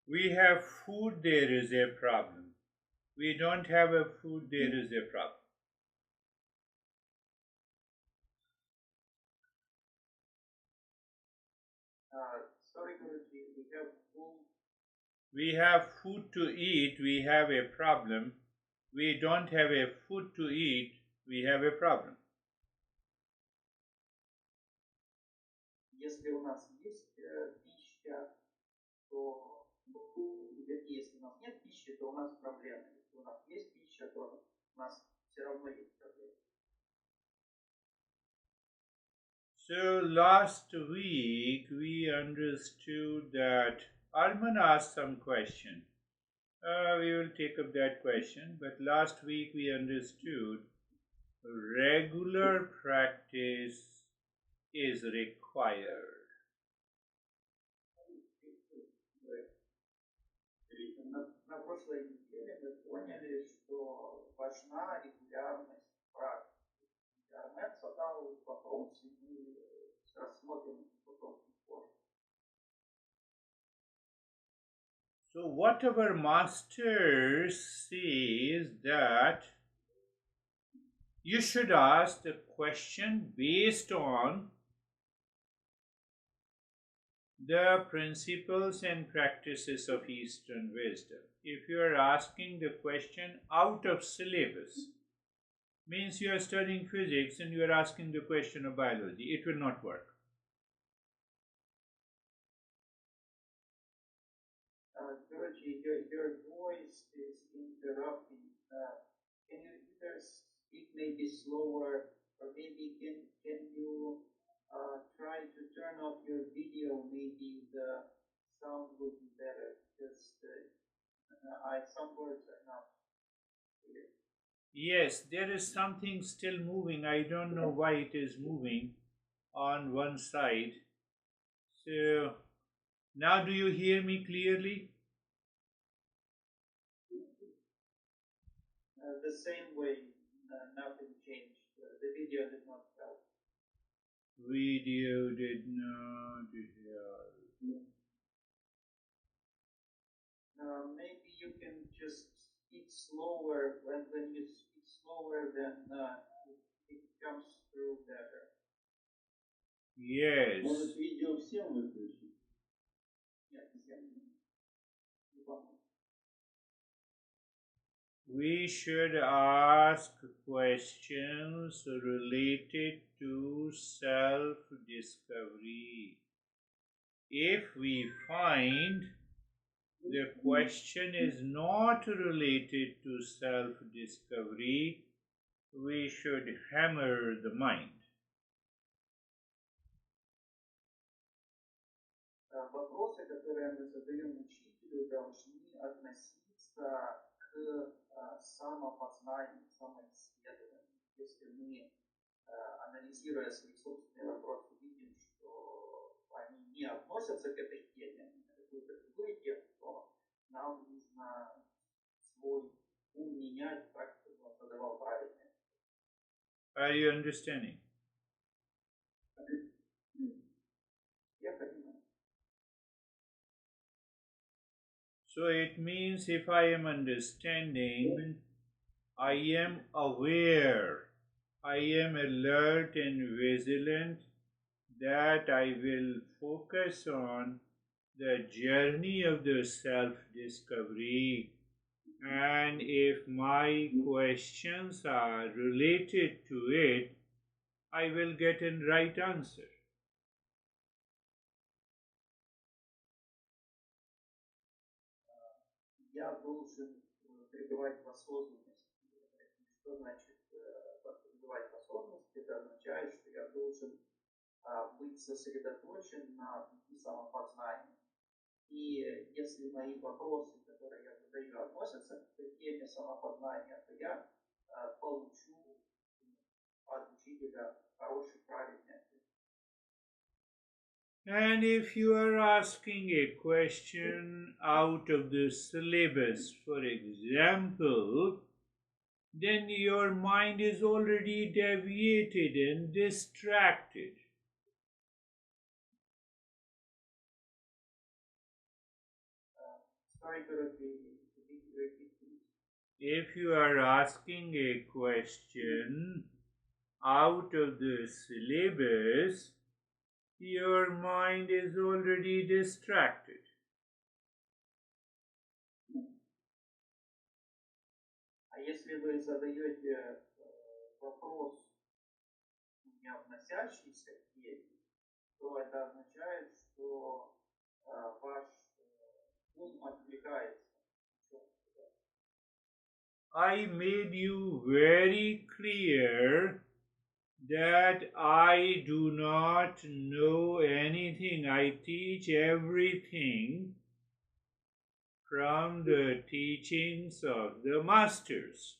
We have food, there is a problem. We don't have a food, there is a problem. Sorry, Guruji, we have food. We have food to eat, we have a problem. We don't have a food to eat, we have a problem. Если у нас есть пища, то если у нас нет пищи, то у нас проблемы. Если у нас есть пища, то у нас все равно есть проблемы. So last week we understood that Arman asked some question. We will take up that question, but last week we understood regular practice is required. На прошлой неделе мы поняли, что важна регулярность практики. Армен задал вопрос, и мы рассмотрим этот вопрос позже. So what our master says that you should ask the question based on the principles and practices of Eastern wisdom. If you are asking the question out of syllabus, means you are studying physics and you are asking the question of biology, it will not work. Guruji, your voice is interrupting. Can you either speak maybe slower, or maybe can you try to turn off your video? Maybe the sound will be better, because some words are not clear. Yes, there is something still moving. I don't know why it is moving on one side. So now do you hear me clearly? The same way, nothing changed. The video did not help. Video did not help. Maybe you can just speak slower. When you speak slower, then it comes through better. Yes. Может, видео всем выключить? Нет, всем не поможет. We should ask questions related to self discovery. If we find the question is not related to self discovery, we should hammer the mind. Вопросы, которые мы задаем учителю, должны относиться к самопознанию, самоисследованию. Если мы, анализируя свои собственные вопросы, видим, что они не относятся к этой теме, а на какую-то другую тему, то нам нужно свой ум менять так, чтобы он задавал правильные. Are you understanding? Я понимаю. So it means if I am understanding, I am aware, I am alert and vigilant, that I will focus on the journey of the self discovery. And if my questions are related to it, I will get a right answer. Я должен пребывать в осознанности. Что значит пребывать в осознанности? Это означает, что я должен быть сосредоточен на пути самопознания. И если мои вопросы, которые я задаю, относятся к теме самопознания, то я получу от учителя хороший, правильный ответ. And if you are asking a question out of the syllabus, for example, then your mind is already deviated and distracted. Sorry to repeat, please. If you are asking a question out of the syllabus, your mind is already distracted. А если вы задаете вопрос, не относящийся к теме, то это означает, что ваш ум отвлекается. I made you very clear that I do not know anything. I teach everything from the teachings of the masters.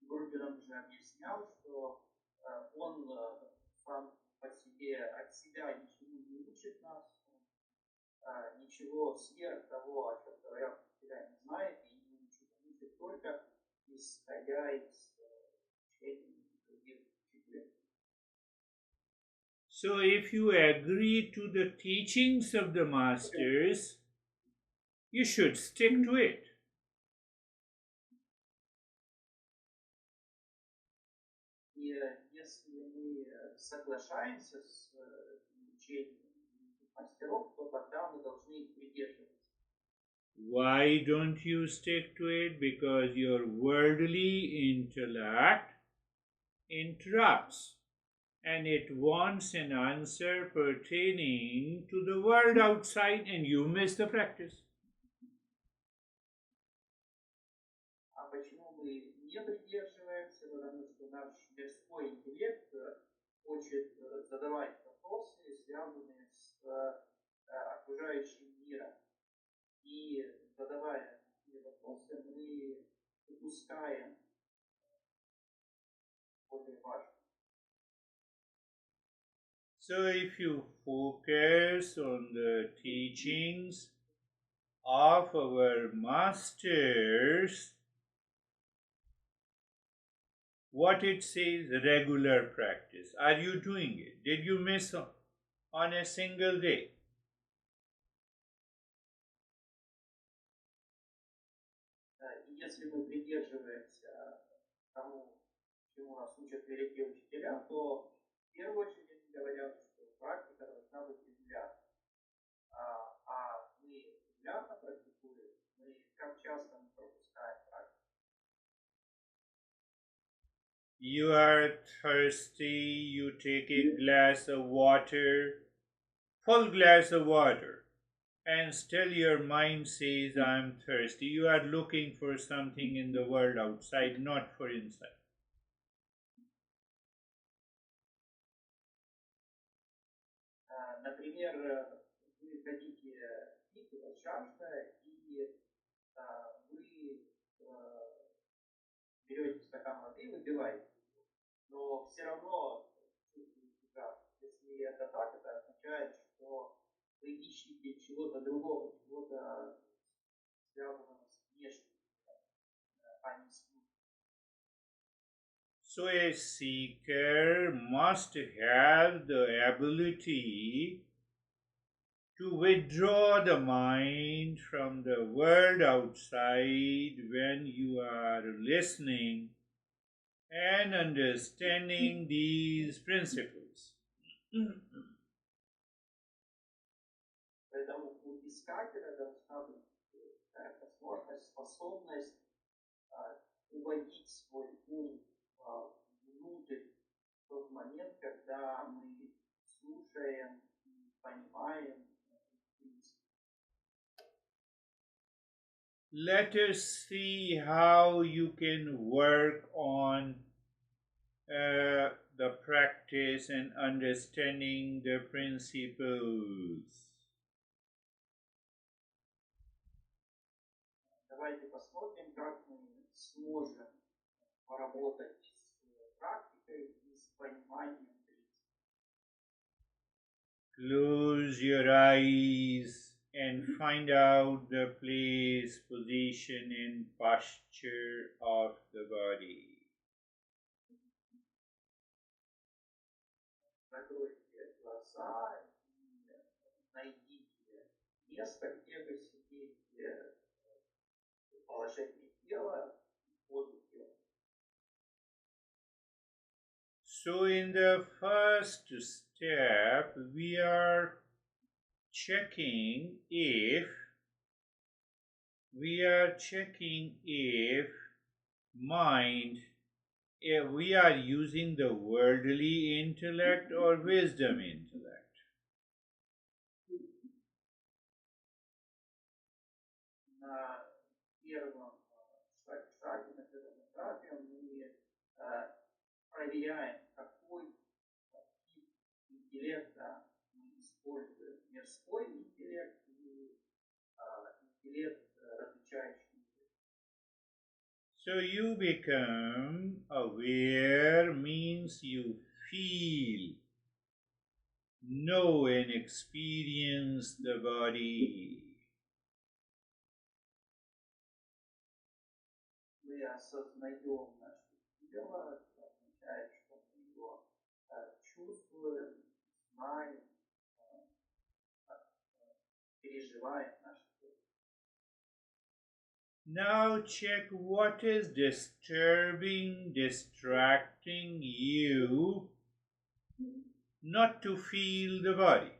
Гуру нам же объяснял, что он сам по себе от себя ничему не учит нас, ничего сверх того, о чем говорят учителя, не знает и не учит. Он учит только исходя из учений других учителей. So if you agree to the teachings of the masters, you should stick to it. И если мы соглашаемся с учением мастеров, то тогда мы должны их придерживаться. Why don't you stick to it? Because your worldly intellect interrupts and it wants an answer pertaining to the world outside and you miss the practice. А почему мы не придерживаемся? Потому что наш мирской интеллект хочет задавать вопросы, связанные с окружающим миром. И задавая такие вопросы, мы упускаем более важное. So if you focus on the teachings of our masters, what it says, regular practice. Are you doing it? Did you miss on a single day? Если мы придерживаемся тому, чему нас учат великие учителя, то в первую очередь они говорят, что практика должна быть регулярна. А мы регулярно практикуем, мы как часто мы пропускаем практику. You are thirsty, you take a glass of water, full glass of water, and still your mind says, I'm thirsty. You are looking for something in the world outside, not for inside. Например, вы хотите пить, у вас жажда, и вы берете стакан воды и выпиваете, но все равно чувствуете жажду. Если это так, это означает, что вы ищете чего-то другого, чего-то связанного с внешним, а не с внутренним. So a seeker must have the ability to withdraw the mind from the world outside when you are listening and understanding these principles. Поэтому у искателя должна быть возможность, способность уводить свой ум внутрь в тот момент, когда мы слушаем и понимаем принципы. Let us see how you can work on the practice and understanding the principles. Давайте посмотрим, как мы сможем поработать с практикой и с пониманием принципов. Close your eyes and find out the place, position, and posture of the body. Закройте глаза и найдите место, где вы сидите, положение тела, позу тела. So in the first step, we are checking if mind, if we are using the worldly intellect or wisdom intellect. На первом шаге, на первом этапе мы проверяем, какой тип интеллекта мы используем. Мирской интеллект или интеллект, различающий. So you become aware means you feel, know and experience the body. Мы осознаем наше тело, это означает, что мы его чувствуем, знаем, переживаем наше тело. Now check what is disturbing, distracting you not to feel the body.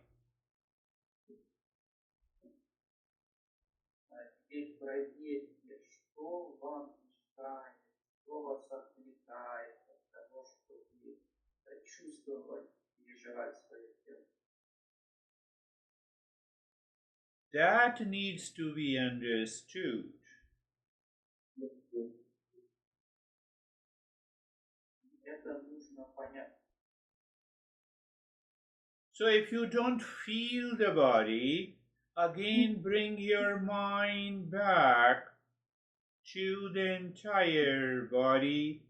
Теперь проверьте, что вам мешает, что вас отвлекает от того, чтобы чувствовать, переживать свое тело. That needs to be understood. Это нужно понять. So if you don't feel the body, again bring your mind back to the entire body.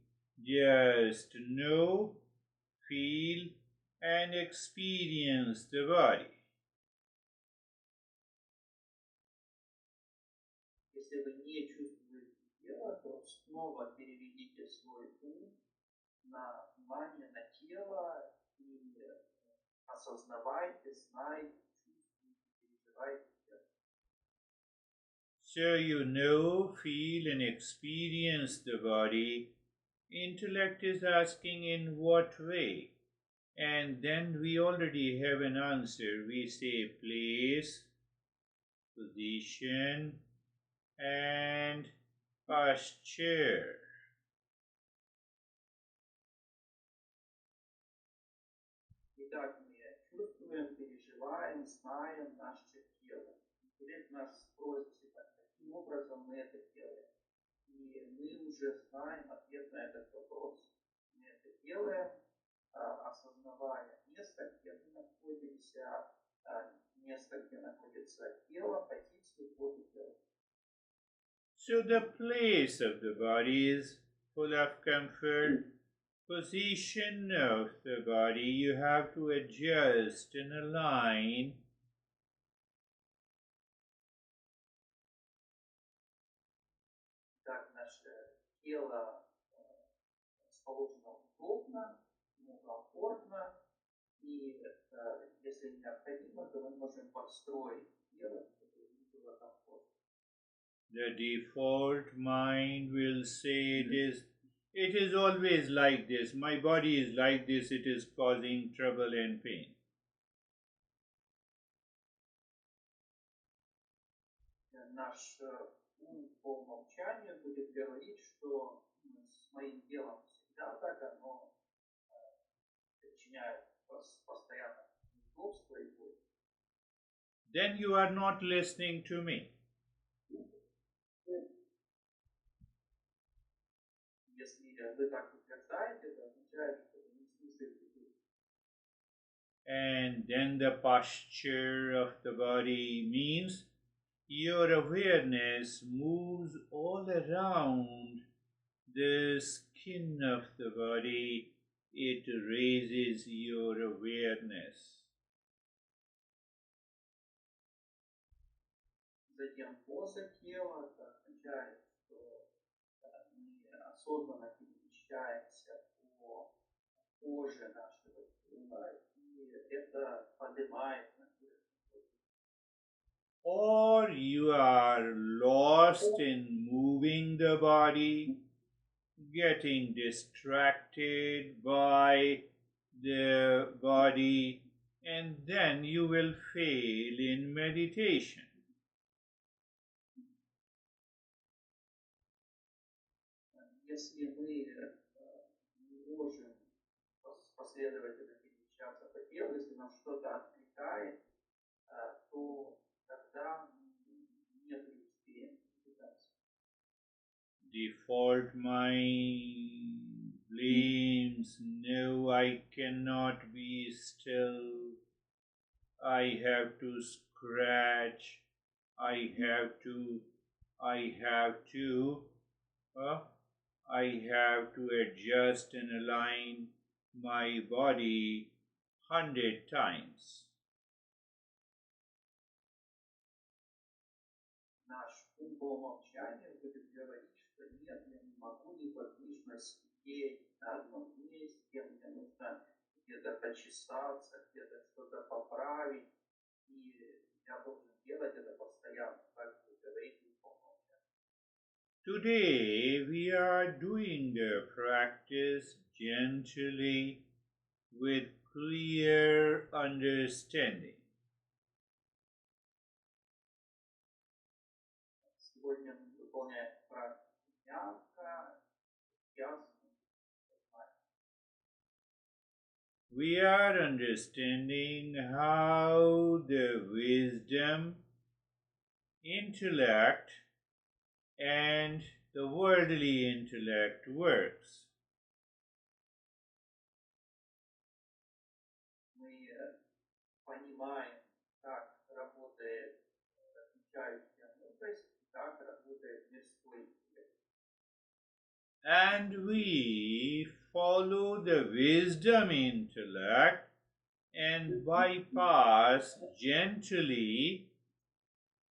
Just know, feel, and experience the body. Если вы не чувствуете тело, то снова переведите свой ум на внимание на тело и осознавайте, знайте, чувствуйте, переживайте тело. So you know, feel, and experience the body. Intellect is asking in what way? And then we already have an answer. We say place, position, and posture. Итак, мы чувствуем, переживаем, знаем наше тело. Интеллект нас спросит, каким образом мы это делаем. И мы уже знаем ответ на этот вопрос. Мы это делаем, осознавая место, где мы находимся, место, где находится тело, позицию, позу тела. So the place of the body is full of comfort. Position of the body you have to adjust and align. Так, наше тело расположено удобно, ему комфортно, и если необходимо, то мы можем подстроить тело, чтобы ему было комфортно. The default mind will say it is always like this. My body is like this. It is causing trouble and pain. Наш ум по умолчанию будет говорить, что с моим телом всегда так, оно причиняет постоянно неудобства и боль. Then you are not listening to me. Если вы так утверждаете, это означает, что вы не слушаете меня. And then the posture of the body means your awareness moves all around the skin of the body. It raises your awareness. Затем поза тела, это означает, что мы осознанно перемещаемся по коже нашего тела, и это поднимает на поверхность. or you are lost in moving the body, getting distracted by the body, and then you will fail in meditation. Если мы не можем последовательно перемещаться по телу, если нам что-то отвлекает, то тогда мы не преуспеем в медитации. Default mind blames, no, I cannot be still. I have to scratch. I have to. I have to adjust and align my body 100 times. Наш ум по умолчанию будет говорить, что нет, я не могу неподвижно сидеть на одном месте, мне нужно где-то почесаться, где-то что-то поправить, и я должен делать это постоянно, так говорит ум по умолчанию. Today we are doing the practice gently with clear understanding. Сегодня мы выполняем практику мягко, ясно. We are understanding how the wisdom, intellect, and the worldly intellect works. Мы понимаем, как работает отвечающая мудрость, как работает мирской интеллект. And we follow the wisdom intellect and bypass gently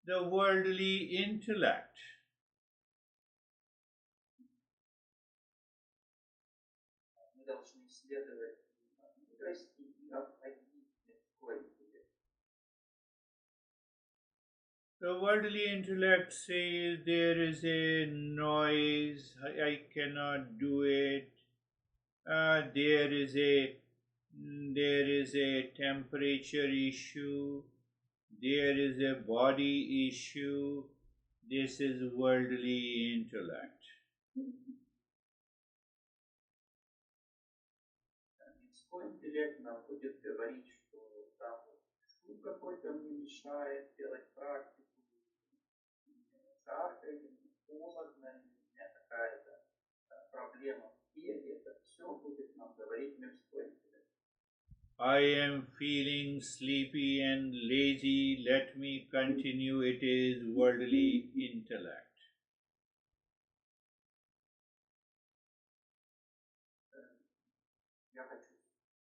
the worldly intellect. Мы должны исследовать мудрости и обходить мирской интеллект. The worldly intellect says there is a noise, I cannot do it. There is a temperature issue. There is a body issue. This is worldly intellect. Мирской интеллект нам будет говорить, что там шум какой-то мне мешает делать практику, жарко, или холодно, или у меня какая-то проблема в теле, это все будет нам говорить мирской интеллект. I am feeling sleepy and lazy. Let me continue. It is worldly intellect. Я хочу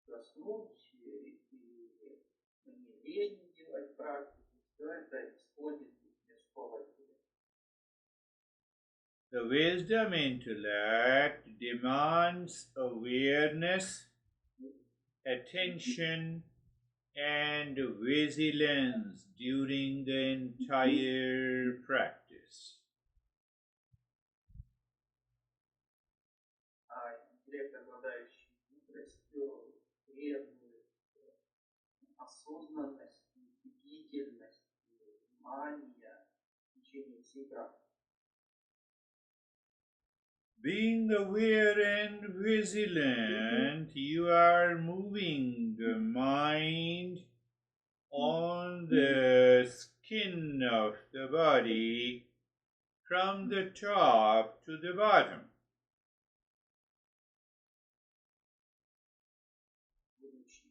заснуть, и мне лень делать практику, все это исходит из мирского интеллекта. The wisdom intellect demands awareness, attention, and vigilance during the entire practice. Интеллект, обладающий мудростью, требует осознанности, бдительности, внимания в течение всей практики. Being aware and vigilant, you are moving the mind on the skin of the body from the top to the bottom. Будучи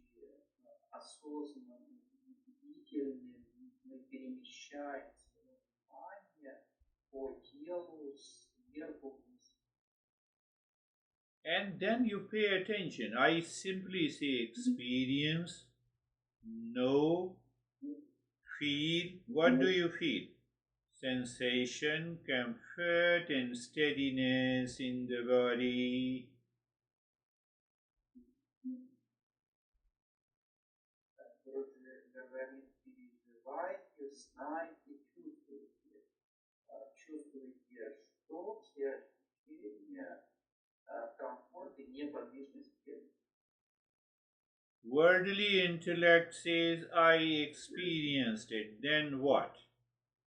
осознанным и бдительным, мы перемещаем свое внимание по телу сверху вниз. And then you pay attention. I simply say experience, know, feel. What do you feel? Sensation, comfort, and steadiness in the body. переживайте, знайте, чувствуйте. Чувствуйте, что все ощущения, комфорт и неподвижность тела. Worldly intellect says, I experienced it, then what?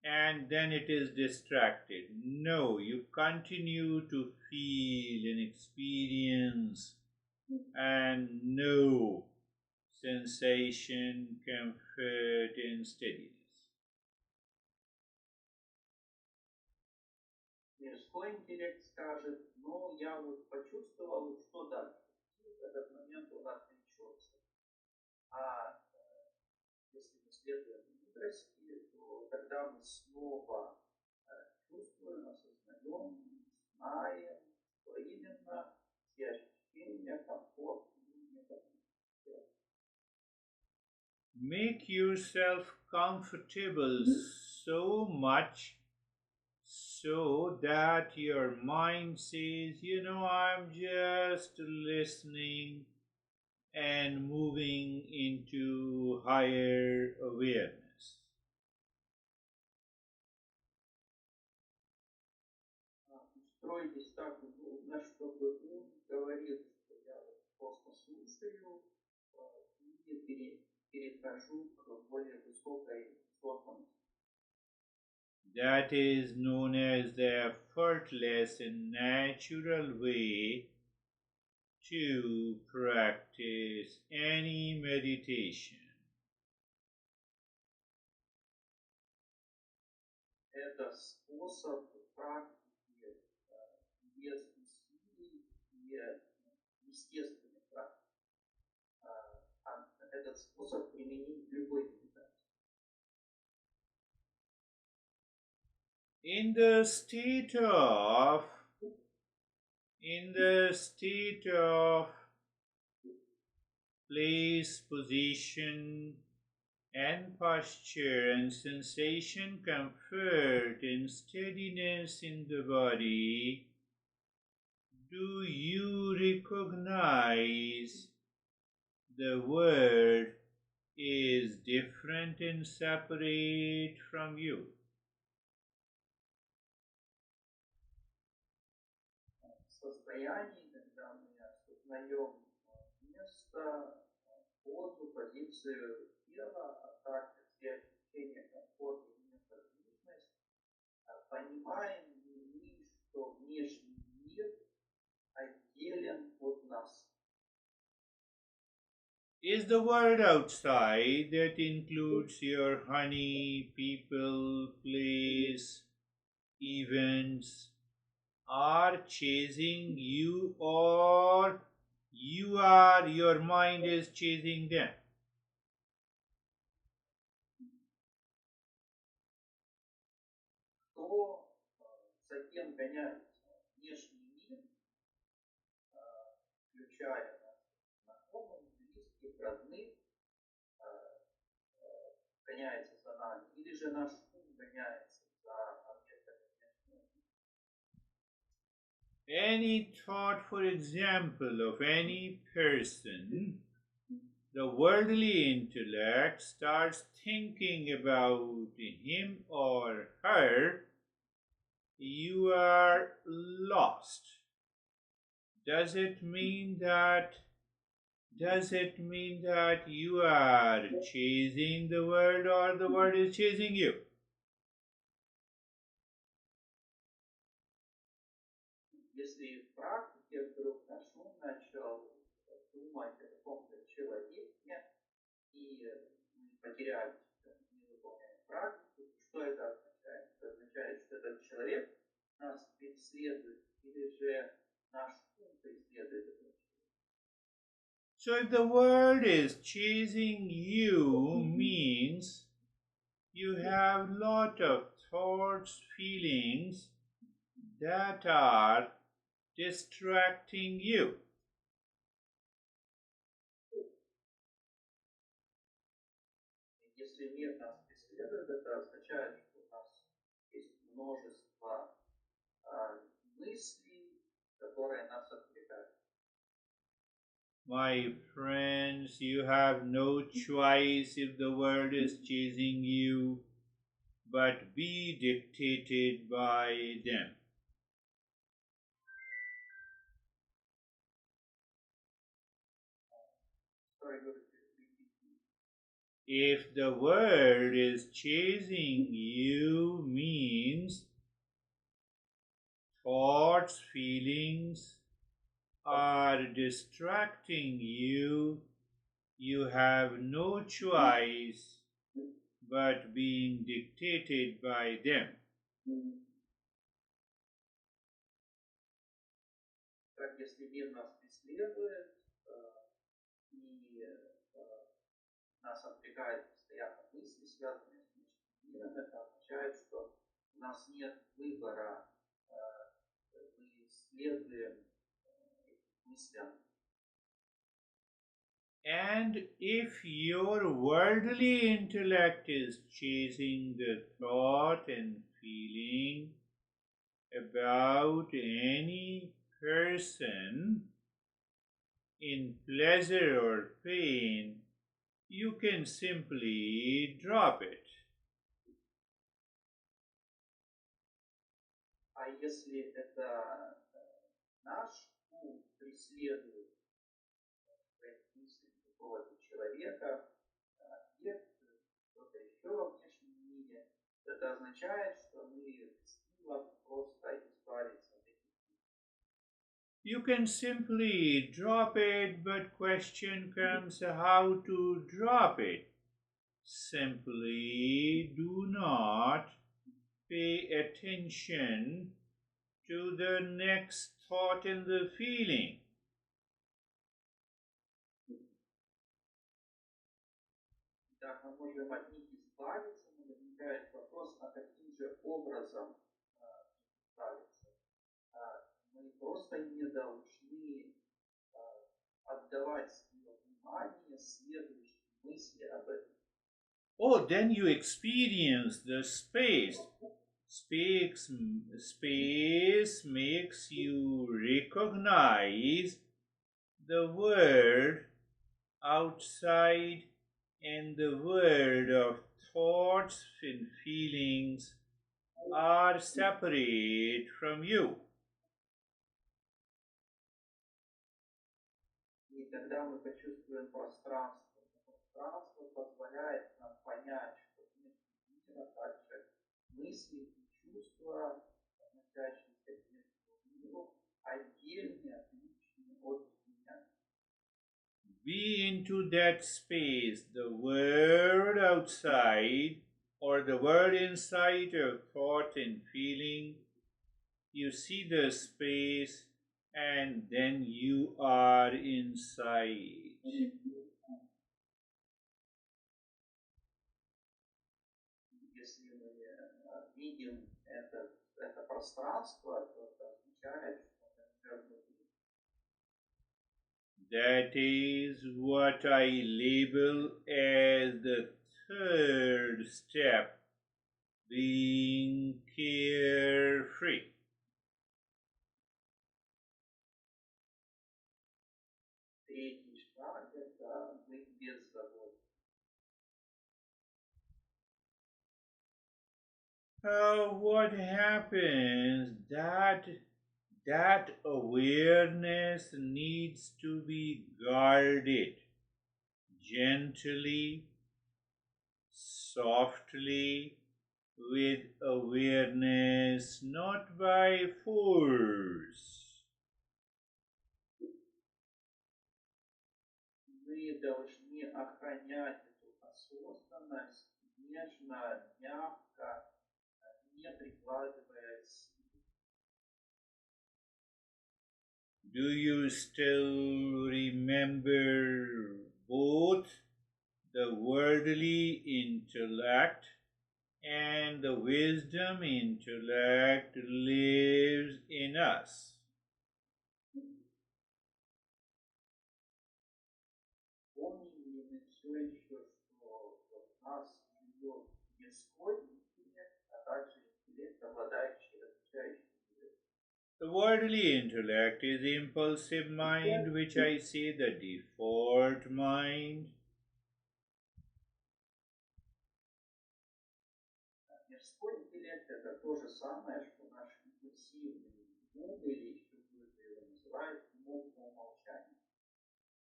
And then it is distracted. No, you continue to feel and experience and know sensation, comfort, and steadiness. Мирской интеллект скажет, ну, я вот почувствовал, что дальше. И в этот момент он отвлечется. А если мы следуем мудрости, то тогда мы снова чувствуем, осознаем, знаем, что именно все ощущения, комфорт и неподвижность. Make yourself comfortable so much so that your mind says, I'm just listening and moving into higher awareness. Устройтесь так удобно, чтобы ум говорил, что я вот просто слушаю и перехожу к более высокой осознанности. That is known as the effortless and natural way to practice any meditation. Это способ практики без усилий и естественной практики. Этот способ применить в любой медитации. In the state of place, position, and posture, and sensation, comfort, and steadiness in the body, do you recognize the world is different and separate from you? Состоянии, когда мы осознаем место, позу, позицию тела, а также все ощущения комфорта и неподвижность, понимаем ли, что внешний мир отделен от нас. Is the world outside that includes your honey, people, place, events, are chasing you, or your mind is chasing them? Кто за кем гоняется? Внешний мир, включая наших знакомых, близких, родных, гоняется за нами, или же наш ум гоняется за объектами внешнего мира. Any thought, for example, of any person, the worldly intellect starts thinking about him or her, you are lost. Does it mean that you are chasing the world or the world is chasing you? Если в практике вдруг наш ум начал думать о каком-то человеке, и мы потеряли, не выполняем практику, что это означает? Это означает, что этот человек нас преследует, или же наш ум преследует этого человека. So if the world is chasing you, means you have lot of thoughts, feelings that are distracting you. Если мир нас преследует, это означает, что у нас есть множество мыслей, которые нас отвлекают. My friends, you have no choice if the world is chasing you, but be dictated by them. Sorry, repeat. If the world is chasing you, means thoughts, feelings are distracting you, you have no choice but being dictated by them. Так, если мир нас преследует и нас отвлекает постоянно мысли, связанные с внешним миром, это означает, что у нас нет выбора, мы следуем этим мыслям. And if your worldly intellect is chasing the thought and feeling about any person in pleasure or pain, you can simply drop it. А если это наш ум преследует своими мыслями какого-то человека, объекта, что-то еще во внешнем мире, это означает, что мы стимулом просто избавиться от этих мыслей. You can simply drop it, but question comes how to drop it. Simply do not pay attention to the next thought and the feeling. Как мы можем от них избавиться, но возникает вопрос, а каким же образом избавиться? Мы просто не должны отдавать свое внимание следующей мысли об этом. Oh, then you experience the space. Space makes you recognize the world outside and the world of thoughts and feelings are separate from you. И когда мы почувствуем пространство, пространство позволяет нам понять, что внешний мир, а также мысли и чувства, относящиеся к внешнему миру, отдельны, отличны от меня. Be into that space, the world outside or the world inside of thought and feeling. You see the space and then you are inside. Если мы видим это пространство, то это означает, что мы уже внутри. That is what I label as the third step, being carefree. Третий шаг – это быть беззаботным. What happens that awareness needs to be guarded gently, softly, with awareness, not by force. Мы должны охранять эту осознанность нежно, мягко, не прикладывая силы. Do you still remember both the worldly intellect and the wisdom intellect lives in us? Помним ли мы все еще, что в нас живет исходный интеллект, а также интеллект, обладающий различающим миром? The worldly intellect is the impulsive mind, which I say the default mind. Мирской интеллект это то же самое, что наш импульсивный ум, или еще кто-то его называет умом по умолчанию.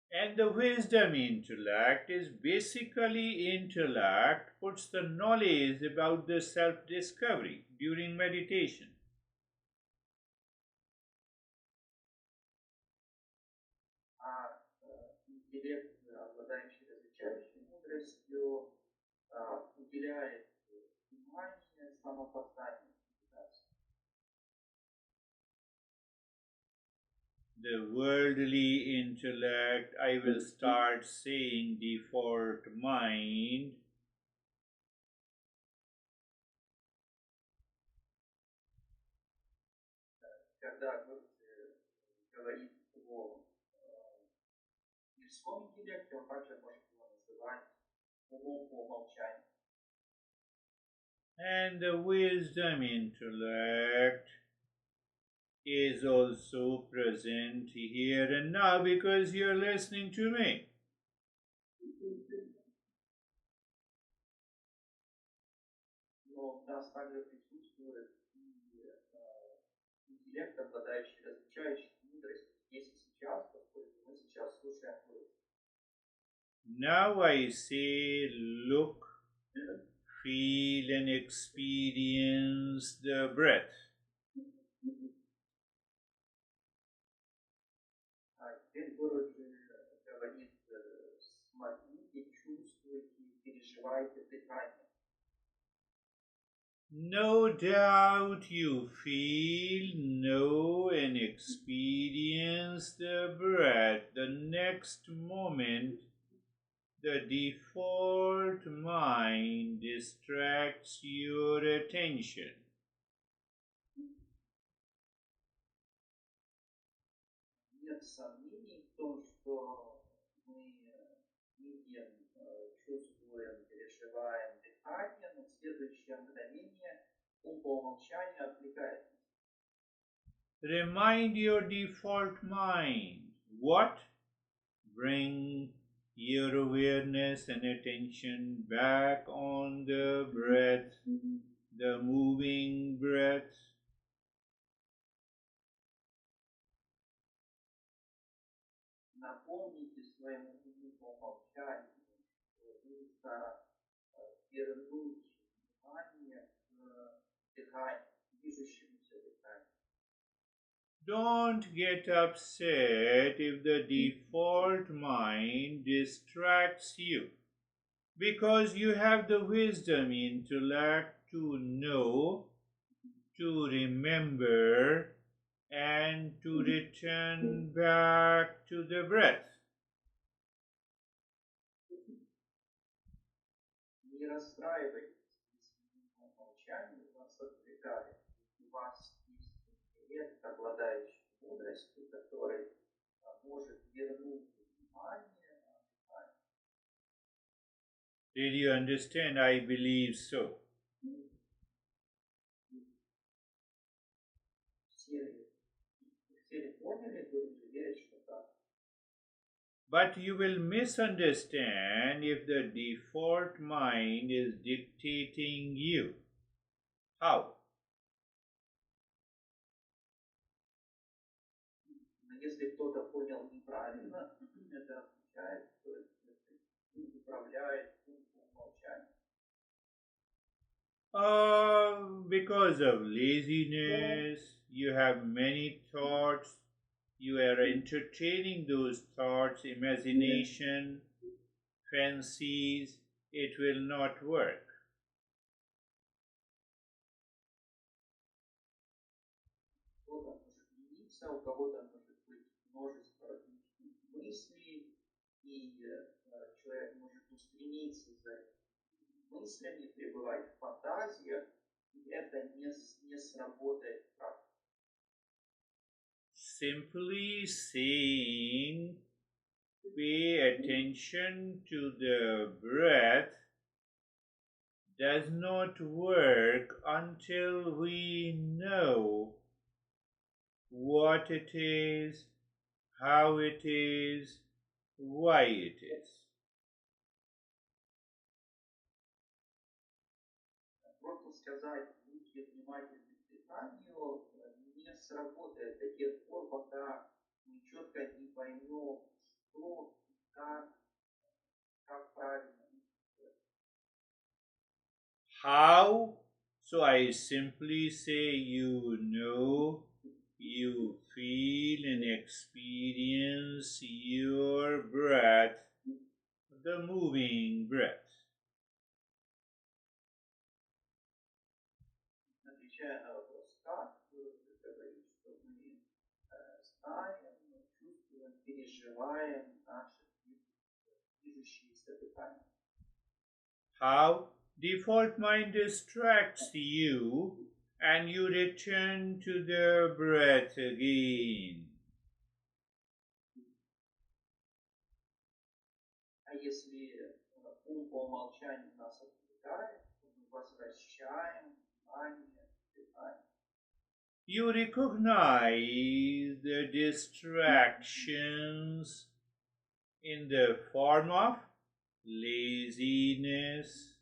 And the wisdom intellect is basically intellect puts the knowledge about the self-discovery during meditation. А интеллект, обладающий различающей мудростью, уделяет внимание самопознанию медитации. The worldly intellect, I will start saying default mind. Когда говорит о мирском интеллекте, он также может его называть умом по умолчанию. And the wisdom intellect is also present here and now because you're listening to me. Но в нас также присутствует и интеллект, обладающий различающей мудростью здесь и сейчас, поскольку мы сейчас слушаем уроки. Now I say, look, feel, and experience the breath. Теперь Гуру говорит, смотрите, чувствуйте, переживайте дыхание. No doubt you feel, know, and experience the breath. The next moment, the default mind distracts your attention. Нет сомнений в том, что мы видим, чувствуем, переживаем дыхание, но в следующее мгновение ум по умолчанию отвлекает нас. Remind your default mind. What? Bring your awareness and attention back on the breath, the moving breath. Напомните своему уму по умолчанию, что нужно вернуть внимание к дыханию, движущемуся дыханию. Don't get upset if the default mind distracts you, because you have the wisdom intellect to know, to remember, and to return back to the breath. Не расстраивайтесь, если по умолчанию вас отвлекает. У вас есть интеллект, обладающий мудростью, который может вернуть внимание на дыхание. Did you understand? I believe so. Все ли поняли, будем верить, что так. But you will misunderstand if the default mind is dictating you. How? Но если кто-то понял неправильно, это означает, что им управляет ум по умолчанию. Because of laziness, you have many thoughts, you are entertaining those thoughts, imagination, fancies, it will not work. Кто-то может лениться, у кого-то может быть множество различных мыслей, и человек может устремиться за мыслями, пребывать в фантазиях, и это не сработает в практике. Simply saying, pay attention to the breath does not work until we know what it is, how it is, why it is. Просто сказать «будьте внимательны к дыханию» не сработает до тех пор, пока мы четко не поймем, что, как правильно. How? So I simply say you know, you feel and experience your breath, the moving breath. Отвечая на вопрос «как», вы говорите, что мы знаем, чувствуем, переживаем наше движущееся дыхание. How? Default mind distracts you and you return to the breath again. А если ум по умолчанию нас отвлекает, то мы возвращаем внимание к дыханию. You recognize the distractions in the form of laziness,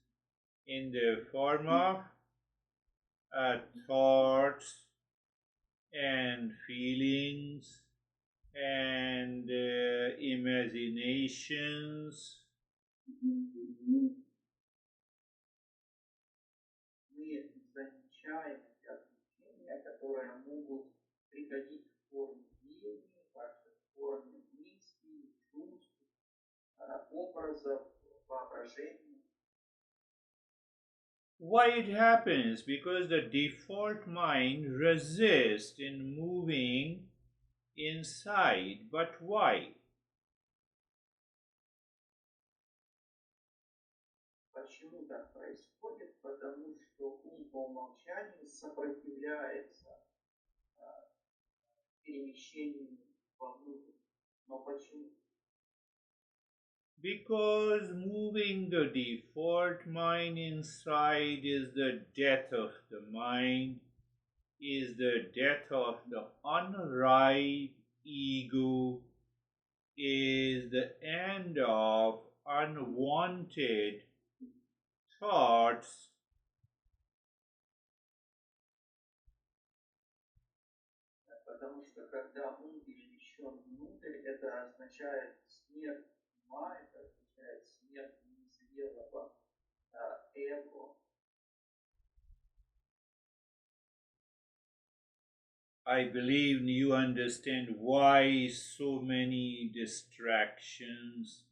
in the form of thoughts and feelings and imaginations. Мы замечаем эти отвлечения, которые могут приходить в форме видений, также в форме мыслей, чувств, образов, воображения. Why it happens? Because the default mind resists in moving inside. But why? Почему так происходит? Потому что ум по умолчанию сопротивляется перемещению вовнутрь. Но почему? Because moving the default mind inside is the death of the mind, is the death of the unripe ego, is the end of unwanted thoughts. Потому что когда ум перемещен внутрь, это означает смерть ума, это означает смерть незрелого эго. I believe you understand why so many distractions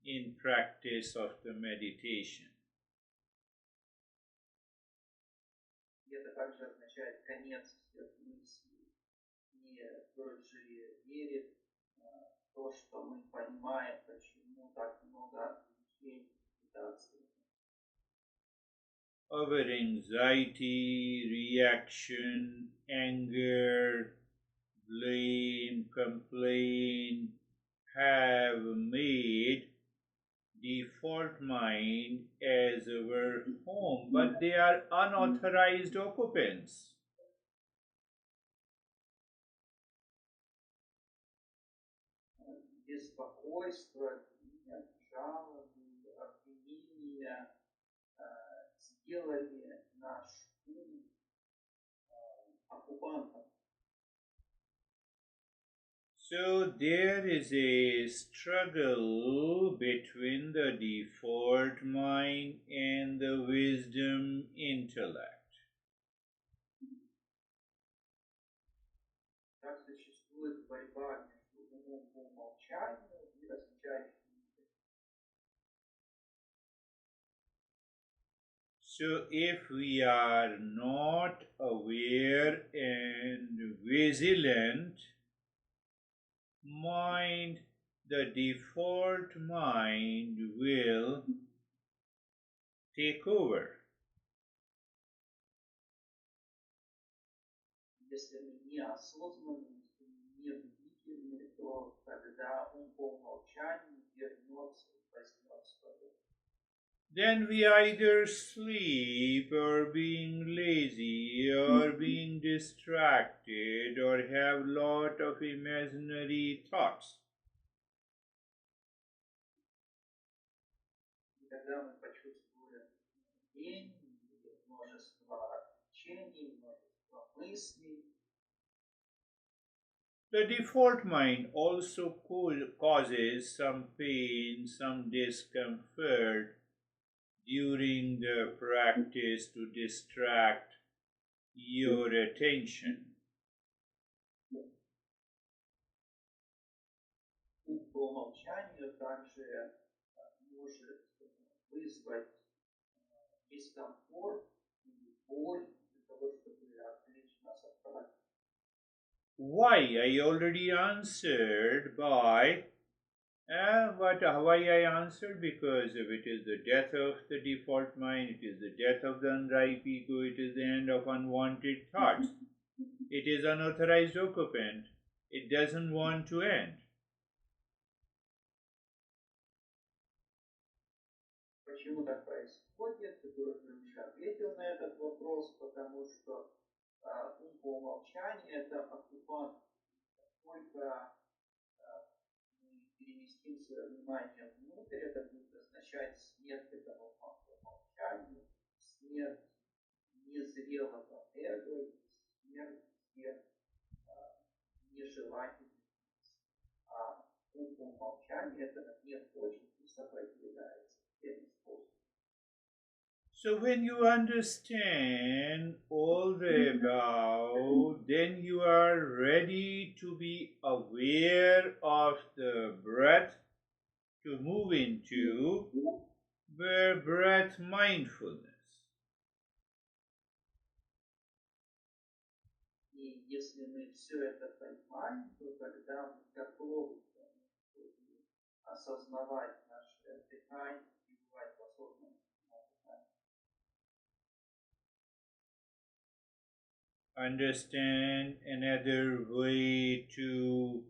in practice of the meditation. И это также означает конец всех мыслей. И Гуруджи верит в то, что мы понимаем, почему так много отвлечений в медитации. Our anxiety, reaction, anger, blame, complaint have made default mind as our home, but they are unauthorized occupants. Беспокойство, гнев, жалобы, обвинения сделали наш ум оккупантом. So there is a struggle between the default mind and the wisdom intellect. Так существует борьба между умом по умолчанию и различающим. So if we are not aware and vigilant, mind, the default mind will take over. Если мы не осознанны, если мы не бдительны, то тогда ум по умолчанию вернется и возьмет свое. then we either sleep or being lazy or being distracted or have lot of imaginary thoughts. И когда мы почувствуем лень, или множество отвлечений, множество мыслей, The default mind also causes some pain, some discomfort during the practice to distract your attention. по умолчанию также может вызвать дискомфорт или боль для того, чтобы отвлечь нас от практики. Why? I already answered by why I answered, because if it is the death of the default mind, it is the death of the unripe ego, it is the end of unwanted thoughts. It is unauthorized occupant. It doesn't want to end. Почему так происходит? Гуру уже ответил на этот вопрос, потому что ум по умолчанию это оккупант. Только мы переместим свое внимание внутрь, это будет означать смерть этого ума по умолчанию, смерть незрелого эго, смерть всех нежелательных. А ум по умолчанию это не хочет и сопротивляется всеми способами. So when you understand all the above, then you are ready to be aware of the breath to move into breath mindfulness. И если мы все это понимаем, то тогда мы готовы к тому, чтобы осознавать наше дыхание и бывать в осознанности на дыхании. Understand another way to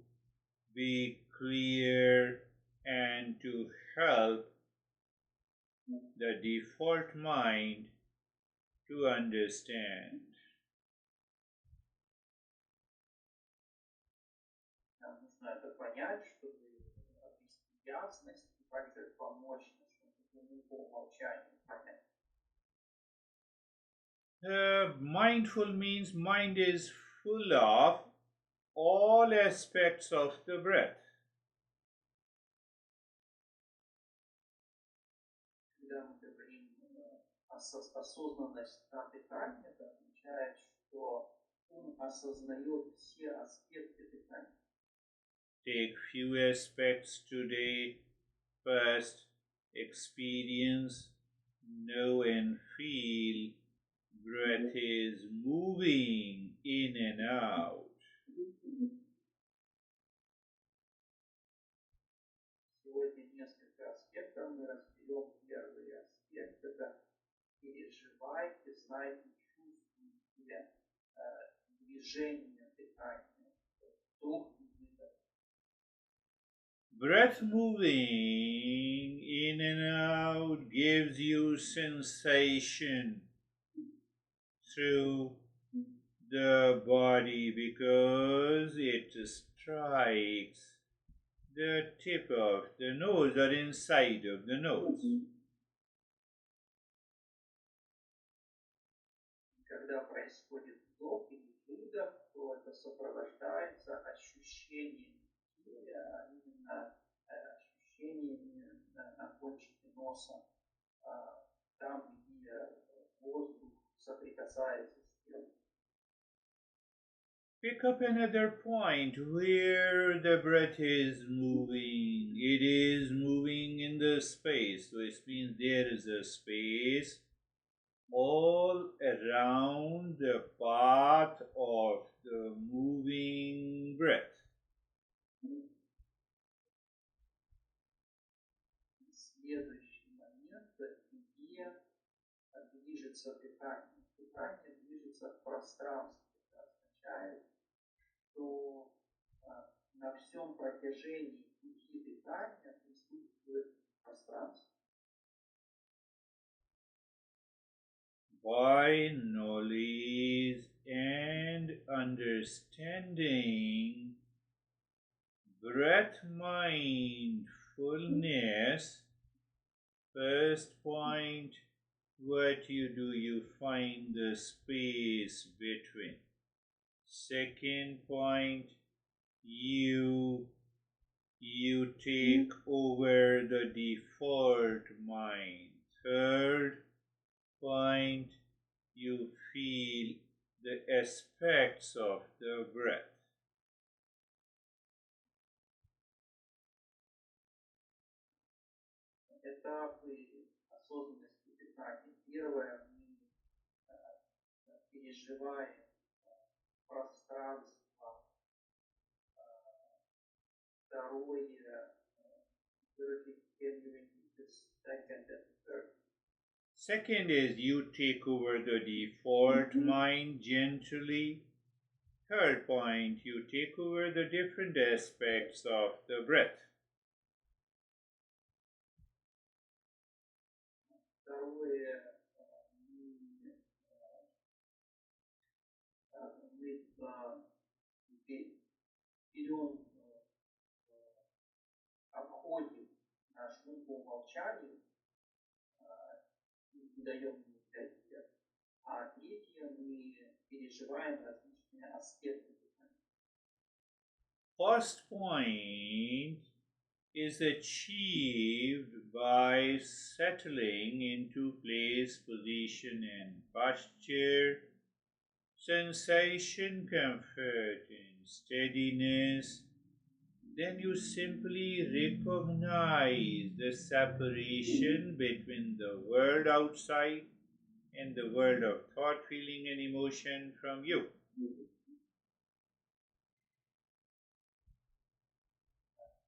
be clear and to help the default mind to understand. Нам нужно это понять, чтобы обрести ясность и также помочь нашему по умолчанию понять. Mindful means mind is full of all aspects of the breath. Когда мы говорим осознанность на дыхании, это означает, что ум осознает все аспекты дыхания. Take few aspects today. First, experience, know and feel. Breath is moving in and out. Сегодня несколько аспектов мы разберем. Первый аспект – это переживайте, знайте, чувствуйте движение дыхания, вдох и выдох. Breath moving in and out gives you sensation through the body because it strikes the tip of the nose or inside of the nose. Когда происходит вдох или выдох, то это сопровождается ощущением тела, а именно ощущениями на кончике носа, там, где воздух соприкасается с телом. Pick up another point where the breath is moving. It is moving in the space, which means there is a space all around the path of the moving breath. Следующий момент, где движется дыхание. Дыхание движется в пространстве. Это означает, что на всем протяжении пути дыхания присутствует пространство. by knowledge and understanding breath mindfulness. First point, what you do, you find the space between. Second point, you take over the default mind. Third point, you feel the aspects of the breath. Этапы осознанности дыхания. Первое, мы переживаем пространство. Второе, can you repeat the second and third? Second is you take over the default mind gently. Third point, you take over the different aspects of the breath. Второе, мы берем, обходим наш ум по умолчанию и даем ему 5 лет. А третье, мы переживаем различные аспекты дыхания. First point is achieved by settling into place, position, and posture, sensation, comfort, and steadiness. Then you simply recognize the separation between the world outside and the world of thought, feeling, and emotion from you.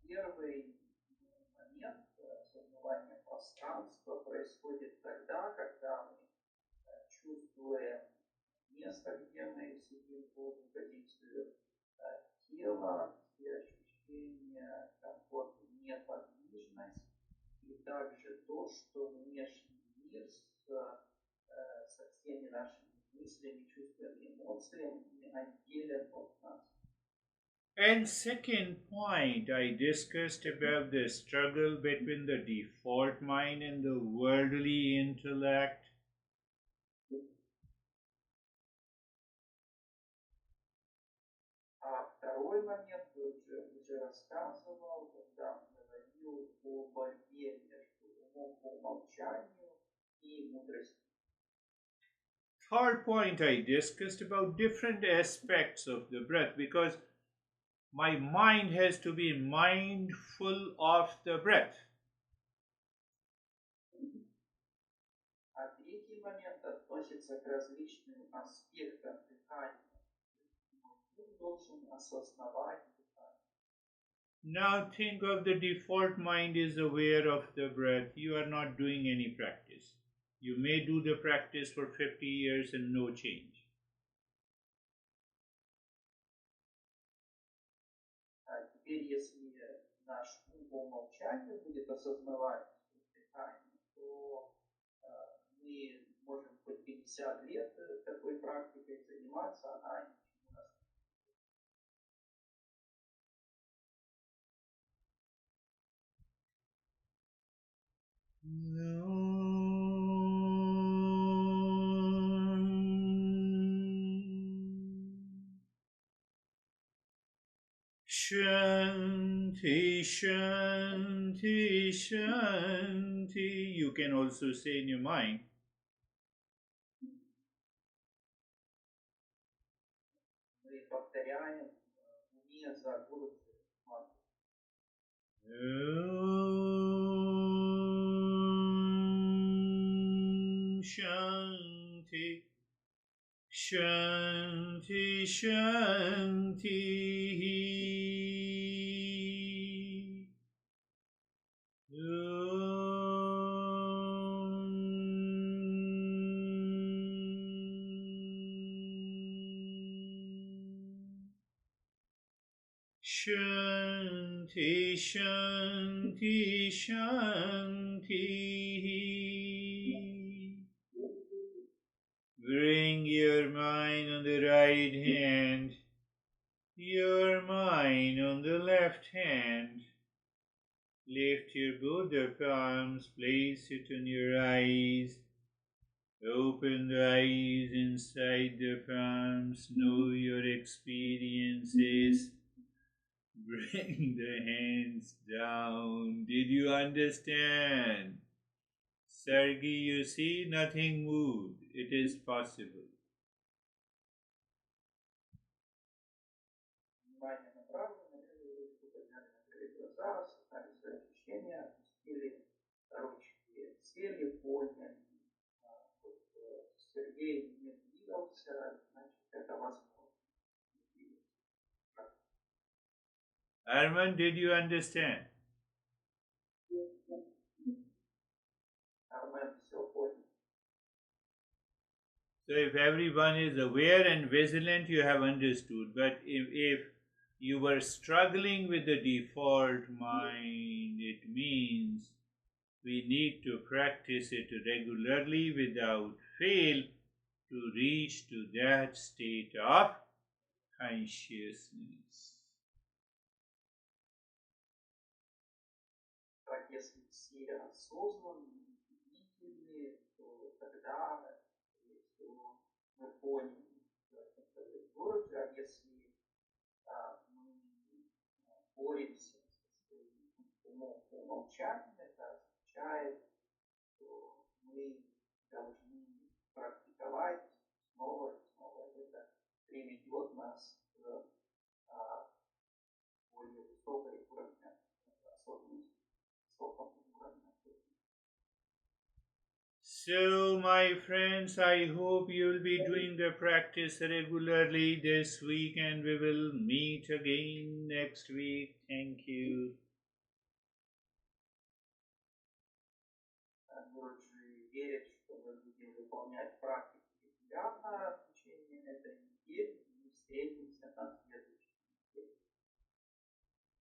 Первый момент осознавания пространства происходит тогда, когда мы чувствуем место, где мы сидим, позу, позицию тела, все ощущения, комфорт и неподвижность, и также то, что внешний мир со всеми нашими мыслями, чувствами, эмоциями отделен от нас. And second point, I discussed about the struggle between the default mind and the worldly intellect. А второй момент уже рассказывал, когда говорил о борьбе между умом по умолчанию и мудростью. Third point, I discussed about different aspects of the breath because my mind has to be mindful of the breath. А третий момент относится к различным аспектам дыхания. Ум должен осознавать дыхание. Now think of the default mind is aware of the breath. You are not doing any practice. You may do the practice for 50 years and no change. Теперь, если наш ум по умолчанию будет осознавать дыхание, то мы можем хоть 50 лет такой практикой заниматься, она ничему нас Shanti, Shanti, Shanti. You can also say in your mind. Мы повторяем в уме за Гуру мантру. Shanti, Shanti, Shanti. Shanti, Shanti, Shanti. the palms, place it on your eyes. Open the eyes inside the palms, know your experiences. Bring the hands down. Did you understand? Sergey, you see, nothing moved. It is possible. Внимание направлено, руку подняли, накрыли глаза, осознали свои ощущения, отпустили ручки, сели, подняли. Вот, Сергей не двигался, значит, это возможно. Arman, did you understand? Армен все понял. So if everyone is aware and vigilant, you have understood. But if you were struggling with the default mind, it means we need to practice it regularly without fail to reach to that state of consciousness. Если все осознанные, бдительные, то тогда, если мы поняли, что это городе, а если мы боремся со своим умом по умолчанию, это означает, что мы должны практиковать снова и снова. Это приведет нас к более высокой уровня осознанности. So, my friends, I hope you will be doing the practice regularly this week, and we will meet again next week. Thank you. Гурджи верит, что мы будем выполнять практику